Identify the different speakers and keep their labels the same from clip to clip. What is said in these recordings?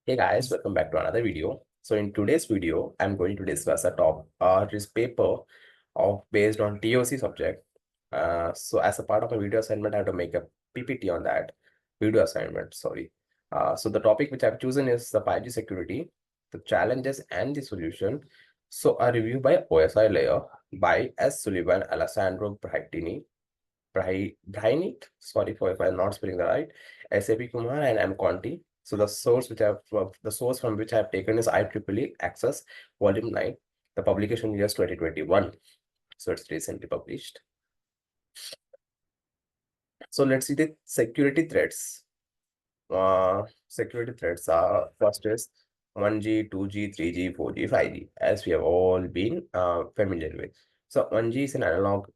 Speaker 1: Hey guys, welcome back to another video. So in today's video, I'm going to discuss this paper based on TOC subject. So as a part of a video assignment, I have to make a PPT on that video assignment. Sorry. So the topic which I've chosen is the 5G security, the challenges and the solution. So a review by OSI layer by S. Sullivan, Alessandro Brainit, sorry for if I'm not spelling the right, SAP Kumar and M. Conti. So the source from which I have taken is IEEE Access Volume 9. The publication year is 2021. So it's recently published. So let's see the security threats. Security threats are first is 1G, 2G, 3G, 4G, 5G, as we have all been familiar with. So 1G is an analog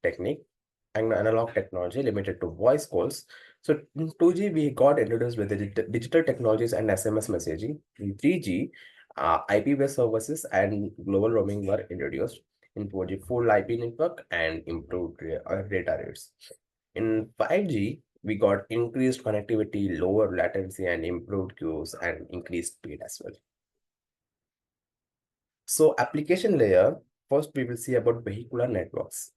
Speaker 1: technology limited to voice calls. So in 2G, we got introduced with the digital technologies and SMS messaging. In 3G, IP-based services and global roaming were introduced. In 4G, full IP network and improved data rates. In 5G, we got increased connectivity, lower latency, and improved queues and increased speed as well. So application layer, first we will see about vehicular networks.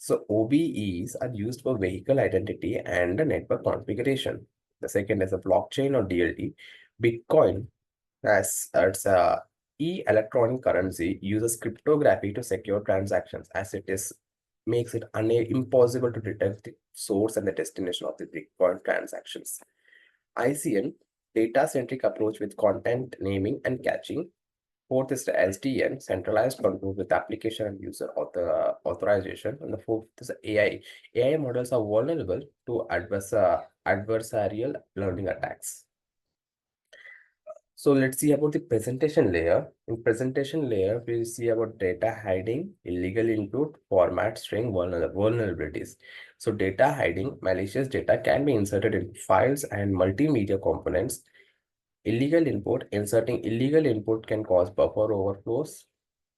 Speaker 1: So OBEs are used for vehicle identity and the network configuration. The second is a blockchain or DLT. Bitcoin, as it's a electronic currency, uses cryptography to secure transactions, as it is makes it impossible to detect the source and the destination of the Bitcoin transactions. ICN, data-centric approach with content naming and caching. Fourth is the SDN, centralized control with application and user authorization. And the fourth is AI. AI models are vulnerable to adversarial learning attacks. So let's see about the presentation layer. In presentation layer, we see about data hiding, illegal input, format string vulnerabilities. So data hiding, malicious data can be inserted in files and multimedia components. Illegal input, inserting illegal input can cause buffer overflows.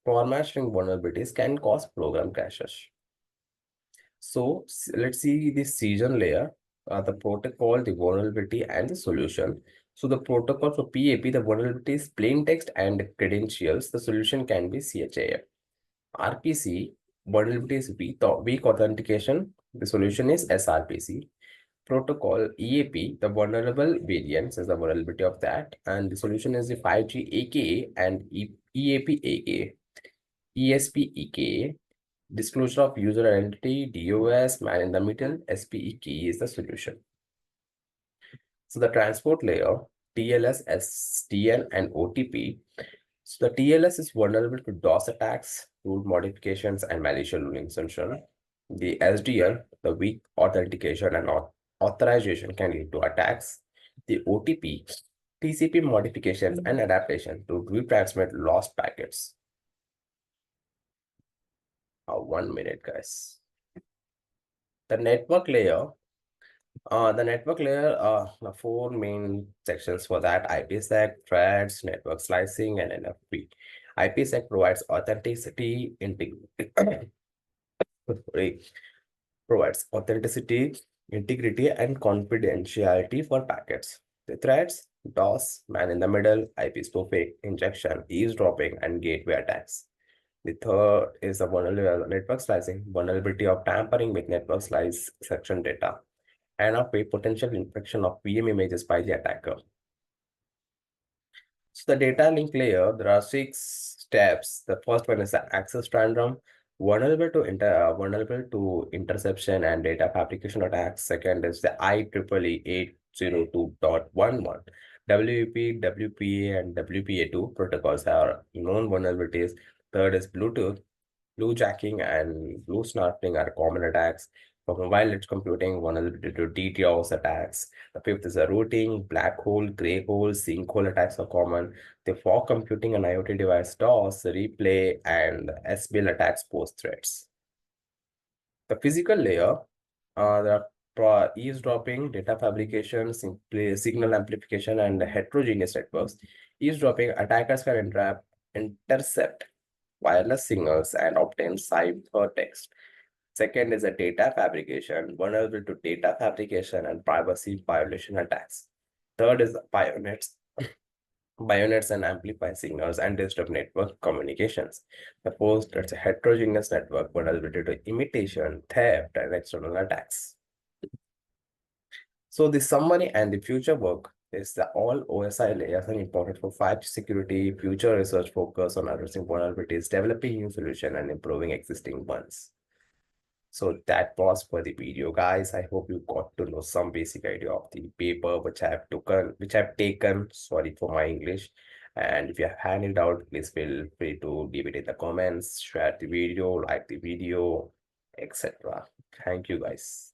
Speaker 1: Format string vulnerabilities can cause program crashes. So let's see the season layer, the protocol, the vulnerability, and the solution. So the protocol for PAP, the vulnerability is plain text and credentials. The solution can be CHAM. RPC, vulnerability is weak authentication. The solution is SRPC. Protocol EAP, the vulnerable variants is the vulnerability of that. And the solution is the 5G AKA and EAP AKA. ESP EKA, disclosure of user identity, DOS, man in the middle, SPE key is the solution. So the transport layer, TLS, SDN, and OTP. So the TLS is vulnerable to DOS attacks, rule modifications, and malicious rule insertion. The SDN, the weak authentication and authorization can lead to attacks. The OTP, TCP modifications and adaptation to retransmit lost packets. 1 minute, guys. The network layer, the four main sections for that: IPsec, threads, network slicing, and NFP. IPsec provides authenticity, sorry, provides authenticity, integrity, and confidentiality for packets. The threads, DOS, man in the middle, IP spoofing, injection, eavesdropping, and gateway attacks. The third is the network slicing, vulnerability of tampering with network slice section data, and of a potential infection of VM images by the attacker. So the data link layer, there are 6 steps. The first one is the access random, vulnerable to interception and data fabrication attacks. Second is the IEEE 802.11. WEP, WPA, and WPA2 protocols are known vulnerabilities. Third is Bluetooth. Bluejacking and blue snorkeling are common attacks. For mobile edge computing, vulnerability to DDoS attacks. The fifth is a routing, black hole, gray hole, sinkhole attacks are common. The fog computing and IoT device DOS, replay, and SBL attacks pose threats. The physical layer, there are eavesdropping, data fabrication, signal amplification, and heterogeneous networks. Eavesdropping, attackers can intercept wireless signals and obtain ciphertext. Second is a data fabrication, vulnerable to data fabrication and privacy violation attacks. Third is the bionets, Bayonets and amplify signals and disrupt network communications. The first, it's a heterogeneous network vulnerability to imitation, theft, and external attacks. So the summary and the future work is that all OSI layers are important for 5G security. Future research focus on addressing vulnerabilities, developing new solutions, and improving existing ones. So that was for the video, guys. I hope you got to know some basic idea of the paper which I've taken. Sorry for my English. And if you have any doubt, please feel free to leave it in the comments, share the video, like the video, etc. Thank you, guys.